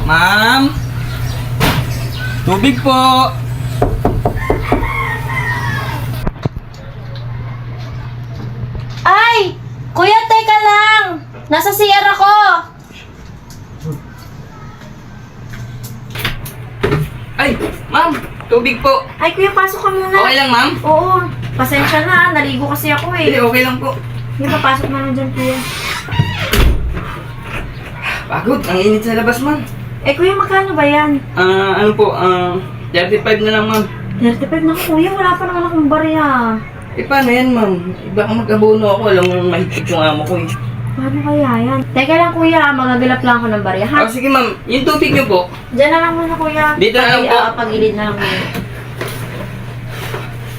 Ma'am? Tubig po. Ay! Kuya, teka lang! Nasa CR ako! Ay, ma'am. Tubig po. Ay, kuya, pasok ka muna. Okay lang, ma'am? Oo, pasensya na. Naligo kasi ako Hindi, eh. okay lang po. Hindi, papasok na lang dyan, kuya. Pagod. Ang init sa labas, ma'am. Eh, kuya, magkano ba yan? Ano po, 35 na lang, ma'am. 35 na, kuya. Wala pa naman akong barya. Eh, paano yan, ma'am? Baka mag-abono ako. Alam mo, mahigpit yung amo ko eh. Paano kaya yan? Teka lang, kuya. Magagalap lang ako ng barya, ha? Oh, sige, ma'am. Yung tubig niyo po. Diyan na lang muna, kuya. Dito na lang po. Pagilid na lang muna.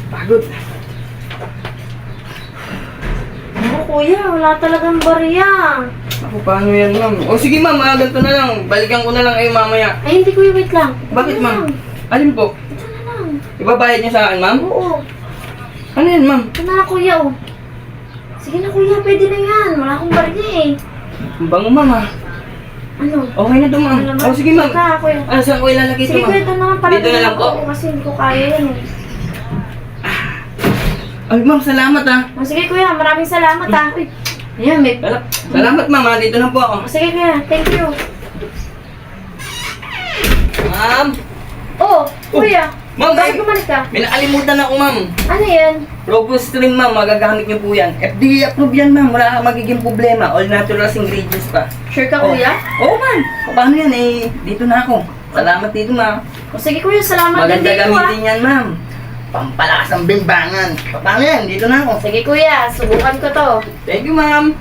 Pagod. Ako, kuya. Wala talagang barya. Ako, paano yan, ma'am? O, sige, ma'am. Ganito na lang. Balikan ko na lang kayo mamaya. Ay, hindi, kuya. Wait lang. Bakit, Ito na ma'am? lang. Alin po? Ito na lang. Ibabayad niyo sa akin, ma'am? Oo. Ano yan, ma'am? Ito na lang, kuya, oh. Sige na, kuya. Pwede na yan. Wala akong barya eh. Ang bango, ma'am, ah. Ano? Okay na to, ma'am. Alam mo? O, sige, ma'am. Teka, kuya. Ano, saan ko ilalagay ito, Sige, ma'am? kuya. Ito naman pala. Dito na lang po. Ako kasi hindi ko kaya yan eh. Ay, ma'am, salamat, ah. Oh, sige, kuya. Maraming salamat, ha. Uy. Ayan, may... Salamat, ma'am, ah. Dito na po ako. Oh, sige, kuya. Thank you. Ma'am! Oh, kuya. Ma'am, Bakit bumalik ka? may nakalimutan ako, ma'am. Ano yan? Robust Stream, ma'am. Magagamit niyo po yan. FDA approved yan, ma'am. Wala kang magiging problema. All natural ingredients pa. Sure ka, Oh. kuya? Oo, ma'am. Paano yan, eh? Dito na ako. Salamat dito, ma'am. O, sige, kuya. Salamat Maganda din dito, ha. gamitin yan, ma'am. Pampalakas ang bimbangan. Paano yan? Dito na ako. Sige, kuya. Subukan ko to. Thank you, ma'am.